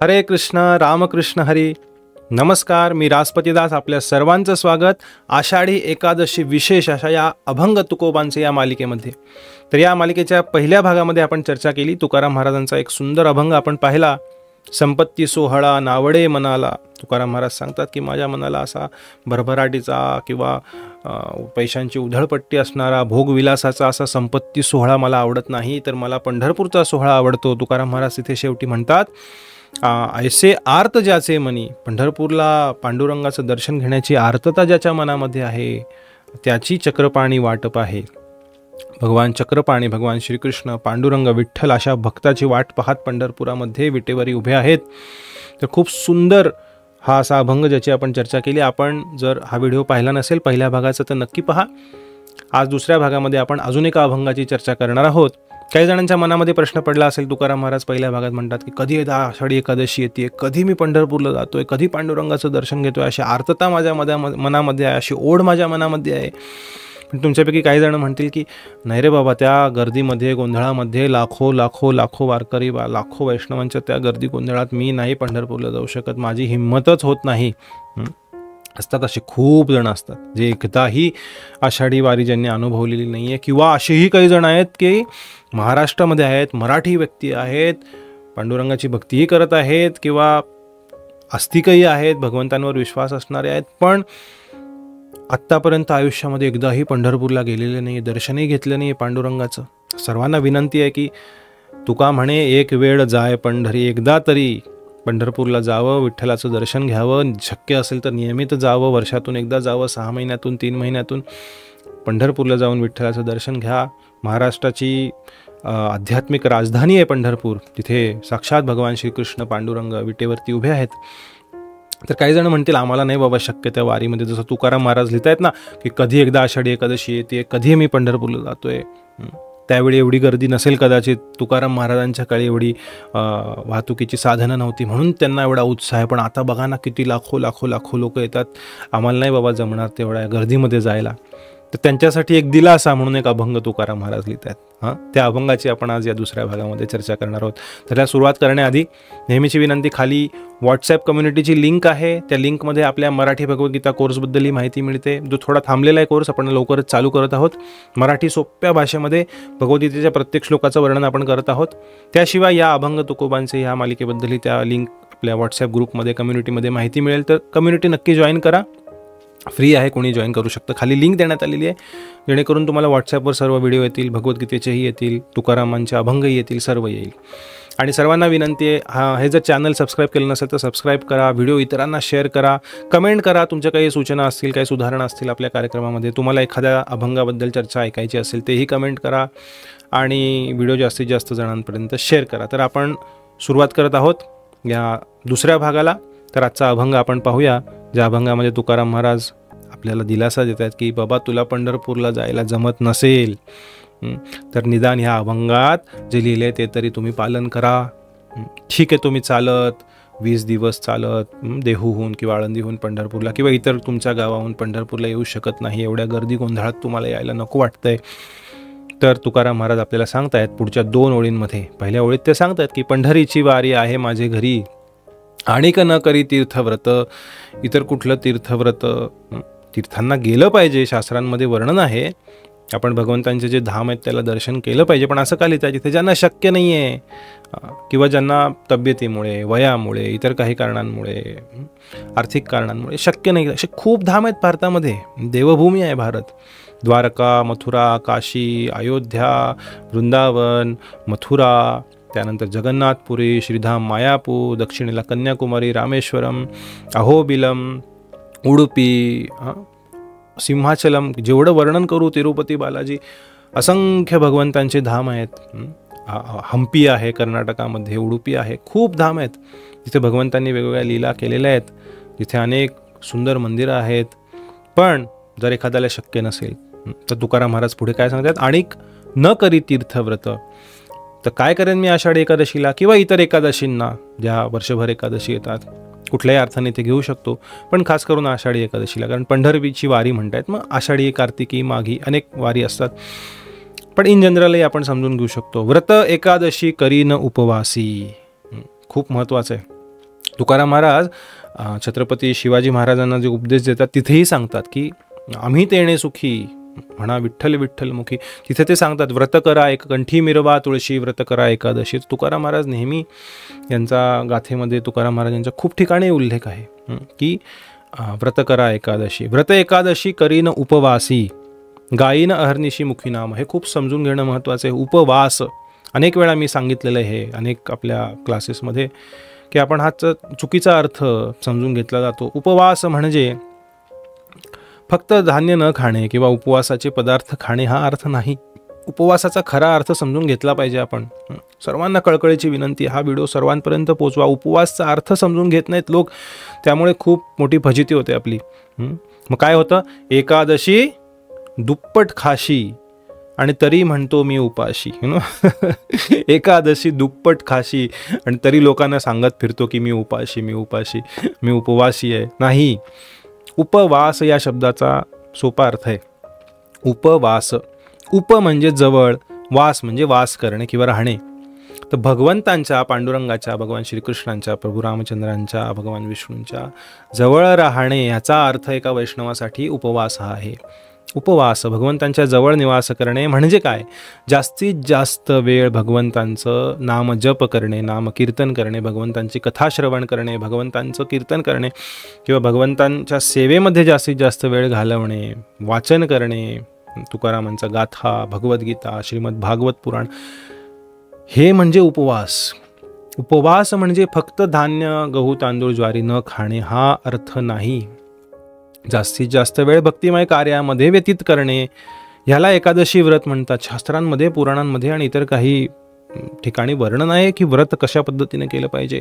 हरे कृष्ण रामकृष्ण हरी. नमस्कार, मी राजपतीदास. आपल्या सर्वांचं स्वागत आषाढी एकादशी विशेष अशा या अभंग तुकोबांचे या मालिकेमध्ये. तर या मालिकेच्या पहिल्या भागामध्ये आपण चर्चा केली. तुकाराम महाराजांचा एक सुंदर अभंग आपण पाहिला. संपत्ती सोहळा नावडे मनाला. तुकाराम महाराज सांगतात की माझ्या मनाला असा भरभराटीचा किंवा पैशांची उधळपट्टी असणारा भोगविलासाचा असा संपत्ती सोहळा मला आवडत नाही, तर मला पंढरपूरचा सोहळा आवडतो. तुकाराम महाराज तिथे शेवटी म्हणतात, ऐसे आर्त ज्याचे मनी. पंढरपूरला पांडुरंगाचं दर्शन घेण्याची आर्तता ज्याच्या मनामध्ये आहे त्याची चक्रपाणी वाटप आहे. भगवान चक्रपाणी, भगवान श्रीकृष्ण, पांडुरंग, विठ्ठल अशा भक्ताची वाट पाहत पंढरपुरामध्ये विटेवरी उभे आहेत. तर खूप सुंदर हा असा अभंग ज्याची आपण चर्चा केली. आपण जर हा व्हिडिओ पाहिला नसेल पहिल्या भागाचा तर नक्की पहा. आज दुसऱ्या भागामध्ये आपण अजून एका अभंगाची चर्चा करणार आहोत. काही जणांच्या मनामध्ये प्रश्न पडला असेल, तुकाराम महाराज पहिल्या भागात म्हणतात की कधी एकदा आषाढी एकादशी येते, कधी मी पंढरपूरला जातोय, कधी पांडुरंगाचं दर्शन घेतोय, अशी आर्तता माझ्या मनामध्ये आहे, अशी ओढ माझ्या मनामध्ये आहे. पण तुमच्यापैकी काही जण म्हणतील की नाही रे बाबा, त्या गर्दीमध्ये गोंधळामध्ये लाखो लाखो लाखो वारकरी, लाखो वैष्णवांच्या त्या गर्दी गोंधळात मी नाही पंढरपूरला जाऊ शकत, माझी हिंमतच होत नाही. असतात असे खूप जण असतात जे एकदाही आषाढी वारी ज्यांनी अनुभवलेली नाही आहे, किंवा असेही काही जण आहेत की महाराष्ट्रामध्ये आहेत, मराठी व्यक्ती आहेत, पांडुरंगाची भक्तीही करत आहेत किंवा आस्तिकही आहेत, भगवंतांवर विश्वास असणारे आहेत, पण आत्तापर्यंत आयुष्यामध्ये एकदाही पंढरपूरला गेलेले नाही, दर्शनही घेतलं नाही पांडुरंगाचं. सर्वांना विनंती आहे की तुका म्हणे एक वेळ जाय पंढरी, एकदा तरी पंढरपूरला जावं, विठ्ठलाचं दर्शन घ्यावं. शक्य असेल तर नियमित जावं, वर्षातून एकदा जावं, 6 महिन्यातून 3 महिन्यातून पंढरपूरला जाऊन विठ्ठलाचं दर्शन घ्या. महाराष्ट्राची आध्यात्मिक राजधानी आहे पंढरपूर. तिथे साक्षात भगवान श्रीकृष्ण पांडुरंग विटेवरती उभे आहेत. तर काही जण म्हणतील आम्हाला नाही बाबा शक्य त्या वारीमध्ये, जसं तुकाराम महाराज लिहित आहेत ना की कधी एकदा आषाढी एकादशी येते, कधी मी पंढरपूरला जातोय. त्यावेळी एवढी गर्दी नसेल कदाचित, तुकाराम महाराजांच्या काळी एवढी वाहतुकीची साधनं नव्हती म्हणून त्यांना एवढा उत्साह आहे. पण आता बघा ना किती लाखो लाखो लाखो लोक येतात, आम्हाला नाही बाबा जमणार तेवढ्या गर्दीमध्ये जायला. तर त्यांच्यासाठी एक दिलासा म्हणून एक अभंग तुकाराम महाराज लिहित आहेत. त्या अभंगाची आपण आज या दुसऱ्या भागामध्ये चर्चा करणार आहोत. तर या सुरुवात करण्याआधी नेहमीची विनंती, खाली व्हॉट्सॲप कम्युनिटीची लिंक आहे, त्या लिंकमध्ये आपल्या मराठी भगवद्गीता कोर्सबद्दल ही माहिती मिळते. जो थोडा थांबलेला आहे कोर्स, आपण लवकरच चालू करत आहोत. मराठी सोप्या भाषेमध्ये भगवद्गीतेच्या प्रत्येक श्लोकाचं वर्णन आपण करत आहोत. त्याशिवाय या अभंग तुकोबांचे ह्या मालिकेबद्दल त्या लिंक आपल्या व्हॉट्सॲप ग्रुपमध्ये कम्युनिटीमध्ये माहिती मिळेल. तर कम्युनिटी नक्की जॉईन करा, फ्री आहे, कोणी जॉईन करू शकतं. खाली लिंक देण्यात आलेली आहे, जेणेकरून तुम्हाला व्हॉट्सॲपवर सर्व व्हिडिओ येतील, भगवद्गीतेचेही येतील, तुकारामांचे अभंगही येतील, सर्व येईल. आणि सर्वांना विनंती आहे, हे जर चॅनल सबस्क्राईब केलं नसेल तर सबस्क्राईब करा, व्हिडिओ इतरांना शेअर करा, कमेंट करा. तुमच्या काही सूचना असतील, काही सुधारणा असतील आपल्या कार्यक्रमामध्ये, तुम्हाला एखाद्या अभंगाबद्दल चर्चा ऐकायची असेल तेही कमेंट करा आणि व्हिडिओ जास्तीत जास्त जणांपर्यंत शेअर करा. तर आपण सुरुवात करत आहोत या दुसऱ्या भागाला. तर आजचा अभंग आपण पाहूया, ज्या अभंगामध्ये तुकाराम महाराज आपल्याला दिलासा देत आहेत की बाबा तुला पंढरपूरला जायला जमत नसेल तर निदान ह्या अभंगात जे लिहिले ते तरी तुम्ही पालन करा. ठीक आहे, तुम्ही चालत 20 दिवस चालत देहूहून किंवा आळंदीहून पंढरपूरला किंवा इतर तुमच्या गावाहून पंढरपूरला येऊ शकत नाही, एवढ्या गर्दी गोंधळात तुम्हाला यायला नको वाटतंय. तर तुकाराम महाराज आपल्याला सांगतायत पुढच्या 2 ओळींमध्ये. पहिल्या ओळीत ते सांगतायत की पंढरीची वारी आहे माझे घरी, आणिक न करी तीर्थव्रत. इतर कुठलं तीर्थव्रत, तीर्थांना गेलं पाहिजे, शास्त्रांमध्ये वर्णन आहे, आपण भगवंतांचे जे धाम आहेत त्याला दर्शन केलं पाहिजे. पण असं का लिहितं जिथे ज्यांना शक्य नाही आहे किंवा ज्यांना तब्येतीमुळे, वयामुळे, इतर काही कारणांमुळे, आर्थिक कारणांमुळे शक्य नाही. असे खूप धाम आहेत भारतामध्ये, देवभूमी आहे भारत. द्वारका, मथुरा, काशी, अयोध्या, वृंदावन, मथुरा, त्यानंतर जगन्नाथपुरी, श्रीधाम, मायापूर, दक्षिणेला कन्याकुमारी, रामेश्वरम, अहोबिलम, उडुपी, सिंहाचलम, जेवढं वर्णन करू, तिरुपती बालाजी, असंख्य भगवंतांचे धाम आहेत. हंपी आहे कर्नाटकामध्ये, उडुपी आहे, खूप धाम आहेत जिथे भगवंतांनी वेगवेगळ्या लीला केलेल्या आहेत, जिथे अनेक सुंदर मंदिरं आहेत. पण जर एखाद्याला शक्य नसेल तर तुकाराम महाराज पुढे काय सांगतात, आणिक न करी तीर्थव्रत. तर काय करेन मी आषाढी एकादशीला किंवा इतर एकादशींना, ज्या वर्षभर एकादशी येतात, कुठल्याही अर्थाने ते घेऊ शकतो, पण खास करून आषाढी एकादशीला, कारण पंढरवीची वारी म्हणतायत. मग आषाढी, कार्तिकी, माघी अनेक वारी असतात, पण इन जनरलही आपण समजून घेऊ शकतो. व्रत एकादशी करीन उपवासी, खूप महत्त्वाचं आहे. तुकाराम महाराज छत्रपती शिवाजी महाराजांना जे उपदेश देतात तिथेही सांगतात की आम्ही तेणे सुखी म्हणा विठ्ठल विठ्ठल मुखी. तिथे ते सांगतात व्रत करा एक कंठी मिरवा तुळशी व्रत करा एकादशी. तुकाराम महाराज नेहमी यांचा गाथेमध्ये तुकाराम महाराजांच्या खूप ठिकाणी उल्लेख आहे की व्रत करा एकादशी. व्रत एकादशी करीन उपवासी गायीन अहर्निशी मुखी नाम. हे खूप समजून घेणं महत्त्वाचं आहे. उपवास अनेक वेळा मी सांगितलेलं आहे अनेक आपल्या क्लासेसमध्ये की आपण हा चुकीचा अर्थ समजून घेतला जातो. उपवास म्हणजे फक्त धान्य न खाणे किंवा उपवासाचे पदार्थ खाणे हा अर्थ नाही. उपवासाचा खरा अर्थ समजून घेतला पाहिजे आपण. सर्वांना कळकळीची विनंती, हा व्हिडिओ सर्वांपर्यंत पोचवा. उपवासचा अर्थ समजून घेत नाहीत लोक, त्यामुळे खूप मोठी फजिती होते आपली. मग काय होतं, एकादशी दुप्पट खाशी आणि तरी म्हणतो मी उपाशी. एकादशी दुप्पट खाशी आणि तरी लोकांना सांगत फिरतो की मी उपाशी मी उपाशी मी उपवासी आहे. नाही, उपवास या शब्दाचा सोपा अर्थ आहे उपवास. उप म्हणजे जवळ, वास म्हणजे वास करणे किंवा राहणे. तर भगवंतांच्या, पांडुरंगाच्या, भगवान श्रीकृष्णांच्या, प्रभू रामचंद्रांच्या, भगवान विष्णूंच्या जवळ राहणे याचा अर्थ एका वैष्णवासाठी उपवास हा आहे. उपवास, भगवंतांच्या जवळ निवास करणे म्हणजे काय, जास्तीत जास्त वेळ भगवंतांचं नाम जप करणे, नाम कीर्तन करणे, भगवंतांची कथा श्रवण करणे, भगवंतांचं कीर्तन करणे किंवा भगवंतांच्या सेवेमध्ये जास्तीत जास्त वेळ घालवणे, वाचन करणे, तुकारामांचा गाथा, भगवद्गीता, श्रीमद भागवत पुराण, हे म्हणजे उपवास. उपवास म्हणजे फक्त धान्य, गहू, तांदूळ, ज्वारी न खाणे हा अर्थ नाही. जास्तीत जास्त वेळ भक्तिमय कार्यामध्ये व्यतीत करणे, ह्याला एकादशी व्रत म्हणतात. शास्त्रांमध्ये, पुराणांमध्ये आणि इतर काही ठिकाणी वर्णन आहे की व्रत कशा पद्धतीने केलं पाहिजे.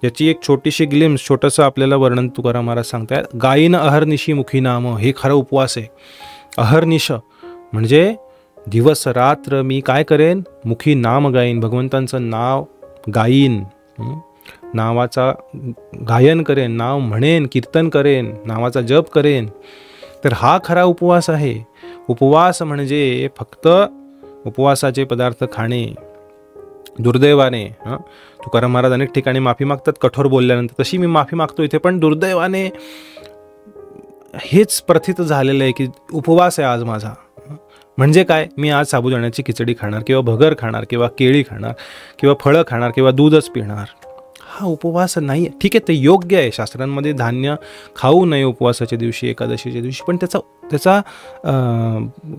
याची एक छोटीशी ग्लिम्स, छोटंसं आपल्याला वर्णन तुकाराम महाराज सांगतायत. गायीन अहर्निशी मुखी नाम, हे खरं उपवास आहे. अहर्निश म्हणजे दिवस रात्र मी काय करेन, मुखी नाम गाईन, भगवंतांचं नाव गाईन, नावाचा गायन करेन, नाव म्हणेन, कीर्तन करेन, नावाचा जप करेन. तर हा खरा उपवास आहे. उपवास म्हणजे फक्त उपवासाचे पदार्थ खाणे. दुर्दैवाने तुकाराम महाराज अनेक ठिकाणी माफी मागतात कठोर बोलल्यानंतर, तशी मी माफी मागतो इथे, पण दुर्दैवाने हेच प्रथित झालेलं आहे की उपवास आहे आज माझा. म्हणजे काय, मी आज साबुदाण्याची खिचडी खाणार किंवा भगर खाणार किंवा केळी खाणार किंवा फळं खाणार किंवा दूधच पिणार. हा उपवास नाही. ठीक आहे, ते योग्य आहे. शास्त्रांमध्ये धान्य खाऊ नये उपवासाच्या दिवशी, एकादशीच्या दिवशी, पण त्याचा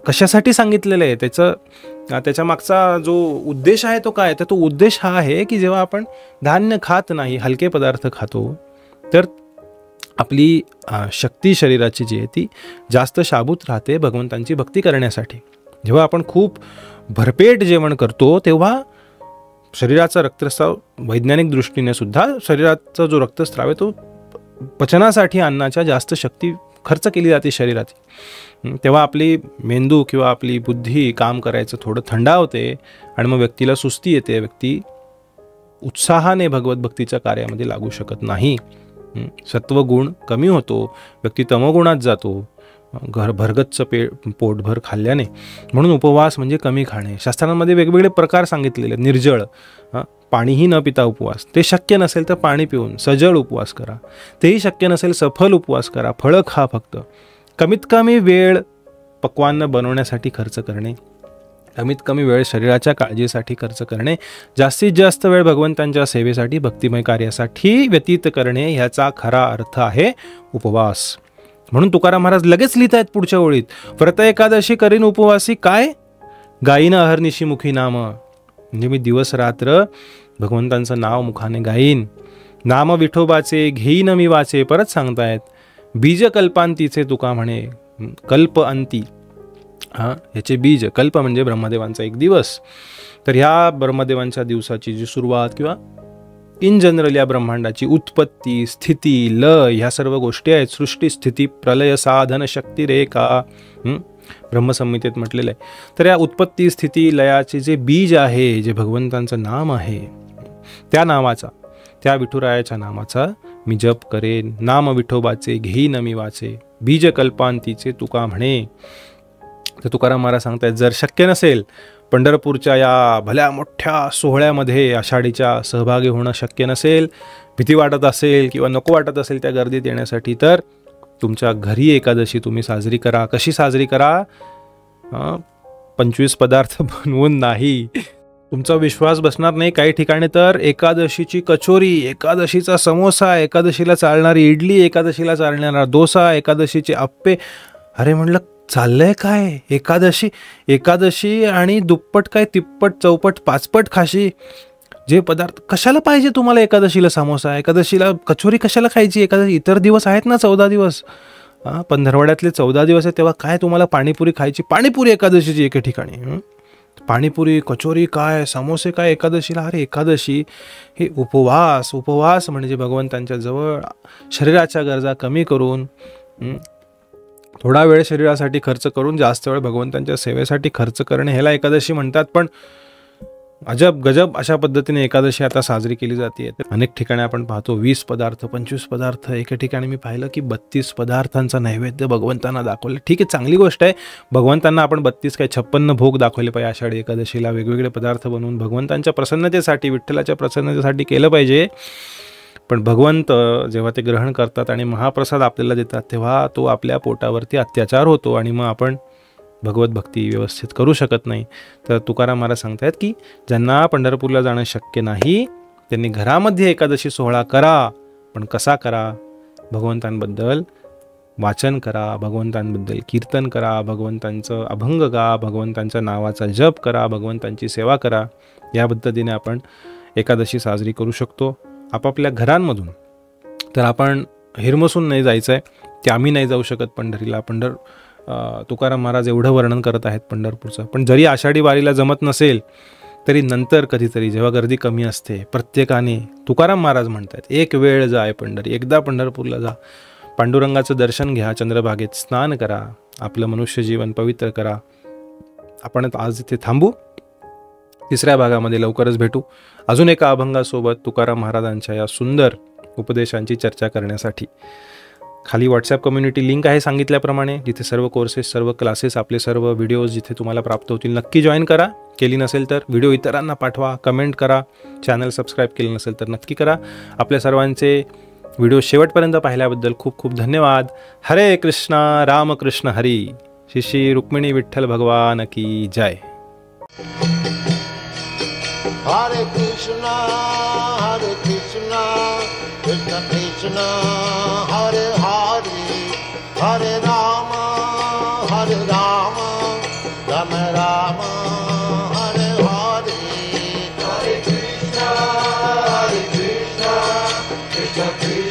कशासाठी सांगितलेलं आहे, त्याच्या मागचा जो उद्देश आहे तो काय, तर तो उद्देश हा आहे की जेव्हा आपण धान्य खात नाही, हलके पदार्थ खातो, तर आपली शक्ती शरीराची जी आहे ती जास्त शाबूत राहते भगवंतांची भक्ती करण्यासाठी. जेव्हा आपण खूप भरपेट जेवण करतो तेव्हा शरीराचा रक्तस्राव, वैज्ञानिक दृष्टीने सुद्धा शरीराचा जो रक्तस्राव आहे तो पचनासाठी अन्नाच्या जास्त शक्ती खर्च केली जाते शरीरात. तेव्हा आपली मेंदू किंवा आपली बुद्धी काम करायचं थोडं थंडावते आणि मग व्यक्तीला सुस्ती येते, व्यक्ती उत्साहाने भगवत भक्तीच्या कार्यामध्ये लागू शकत नाही. सत्वगुण कमी होतो, व्यक्ती तमोगुणात जातो भरगच्च पोटभर खाल्ल्याने. म्हणून उपवास म्हणजे कमी खाणे. शास्त्रांमध्ये वेगवेगळे प्रकार सांगितलेले. निर्जळ, पाणीही न पिता उपवास, ते शक्य नसेल तर पाणी पिऊन सजळ उपवास करा. तेही शक्य नसेल सफल उपवास करा, फळं खा. फक्त कमीत कमी वेळ पक्वान्न बनवण्यासाठी खर्च करणे, कमीत कमी वेळ शरीराच्या काळजीसाठी खर्च करणे, जास्तीत जास्त वेळ भगवंतांच्या सेवेसाठी, भक्तिमय कार्यासाठी व्यतीत करणे, ह्याचा खरा अर्थ आहे उपवास. म्हणून तुकाराम महाराज लगेच लिहित आहेत पुढच्या ओळीत, व्रत एकादशी करीन उपवासी काय, गायीन अहर्निशी मुखी नाम, म्हणजे मी दिवस रात्र भगवंतांचं नाव मुखाने गाईन, नाम विठोबाचे घेईन मी वाचे. परत सांगतायत, बीज कल्पांतीचे तुका म्हणे, कल्प अंती, याचे बीज, कल्प म्हणजे ब्रह्मदेवांचा एक दिवस. तर ह्या ब्रह्मदेवांच्या दिवसाची जी सुरुवात किंवा इन जनरल या ब्रह्मांडाची उत्पत्ती, स्थिती, लय, ह्या सर्व गोष्टी आहेत. सृष्टी, स्थिती, प्रलय, साधन, शक्ती, रेखा, ब्रह्मसंहितेत म्हटलेलं आहे. तर या उत्पत्ती, स्थिती, लयाचे जे बीज आहे, जे भगवंतांचं नाम आहे, त्या नावाचा, त्या विठुरायाच्या नामाचा मी जप करेन. नाम विठोबाचे घेईन मी वाचे, बीज कल्पांतीचे तुका म्हणे. तर तुकाराम महाराज सांगतायत, जर शक्य नसेल पंढरपूरच्या या भल्या मोठ्या सोहळ्यामध्ये आषाढीच्या सहभागी होणं शक्य नसेल, भीती वाटत असेल किंवा नको वाटत असेल त्या गर्दीत येण्यासाठी, तर तुमच्या घरी एकादशी तुम्ही साजरी करा. कशी साजरी करा? 25 पदार्थ बनवून नाही. तुमचा विश्वास बसणार नाही. काही ठिकाणी तर एकादशीची कचोरी, एकादशीचा समोसा, एकादशीला चालणारी इडली, एकादशीला चालणारा डोसा, एकादशीचे आप्पे. अरे म्हणलं चाललंय काय? एकादशी आणि दुप्पट काय तिप्पट चौपट पाचपट खाशी. जे पदार्थ कशाला पाहिजे तुम्हाला? एकादशीला समोसा, एकादशीला कचोरी कशाला खायची? एकादशी इतर दिवस आहेत ना, 14 दिवस. पंधरवड्यातले 14 दिवस आहेत, तेव्हा काय तुम्हाला पाणीपुरी खायची? पाणीपुरी एकादशीची एके ठिकाणी. पाणीपुरी, कचोरी काय, समोसे काय एकादशीला? अरे एकादशी हे उपवास म्हणजे भगवंतांच्या जवळ शरीराच्या गरजा कमी करून, थोडा वेळ शरीरासाठी खर्च करून जास्त वेळ भगवंतांच्या सेवेसाठी खर्च करणे, ह्याला एकादशी म्हणतात. पण अजब गजब अशा पद्धतीने एकादशी आता साजरी केली जाते. अनेक ठिकाणी आपण पाहतो 20 पदार्थ, 25 पदार्थ. एके ठिकाणी मी पाहिलं की 32 पदार्थांचा नैवेद्य भगवंतांना दाखवलं. ठीक आहे, चांगली गोष्ट आहे. भगवंतांना आपण 32 काय 56 भोग दाखवले पाहिजे. आषाढी एकादशीला वेगवेगळे पदार्थ बनवून भगवंतांच्या प्रसन्नतेसाठी, विठ्ठलाच्या प्रसन्नतेसाठी केलं पाहिजे. पण भगवंत जेव्हा ते ग्रहण करतात आणि महाप्रसाद आपल्याला देतात, तेव्हा तो आपल्या पोटावरती अत्याचार होतो आणि मग आपण भगवत भक्ती व्यवस्थित करू शकत नाही. तर तुकाराम महाराज सांगतायत की ज्यांना पंढरपूरला जाणं शक्य नाही त्यांनी घरामध्ये एकादशी सोहळा करा. पण कसा करा? भगवंतांबद्दल वाचन करा, भगवंतांबद्दल कीर्तन करा, भगवंतांचं अभंग गा, भगवंतांच्या नावाचा जप करा, भगवंतांची सेवा करा. या पद्धतीने आपण एकादशी साजरी करू शकतो आपापल्या घरांमधून. तर आपण हिरमसून नाही जायचं आहे, की आम्ही नाही जाऊ शकत पंढरीला. तुकाराम महाराज एवढं वर्णन करत आहेत पंढरपूरचं. पण जरी आषाढी वारीला जमत नसेल तरी नंतर कधीतरी जेव्हा गर्दी कमी असते, प्रत्येकाने, तुकाराम महाराज म्हणतात, एक वेळ जाय पंढरी, एकदा पंढरपूरला जा, पांडुरंगाचं दर्शन घ्या, चंद्रभागेत स्नान करा, आपलं मनुष्य जीवन पवित्र करा. आपण आज इथे थांबू. तिसऱ्या भागामध्ये लवकरच भेटू अजून एका अभंगासोबत तुकाराम महाराजांच्या या सुंदर उपदेशांची चर्चा करण्यासाठी. खाली व्हॉट्सॲप कम्युनिटी लिंक आहे सांगितल्याप्रमाणे, जिथे सर्व कोर्सेस, सर्व क्लासेस, आपले सर्व व्हिडिओज जिथे तुम्हाला प्राप्त होतील. नक्की जॉईन करा. केली नसेल तर व्हिडिओ इतरांना पाठवा, कमेंट करा. चॅनल सबस्क्राईब केलं नसेल तर नक्की करा. आपल्या सर्वांचे व्हिडिओ शेवटपर्यंत पाहिल्याबद्दल खूप खूप धन्यवाद. हरे कृष्णा, रामकृष्ण हरी. श्री श्री रुक्मिणी विठ्ठल भगवान की जय. Hare Krishna, Krishna Krishna, Hare Hare, Hare Rama, Rama Rama, Hare Hare. Hare Krishna, Krishna Krishna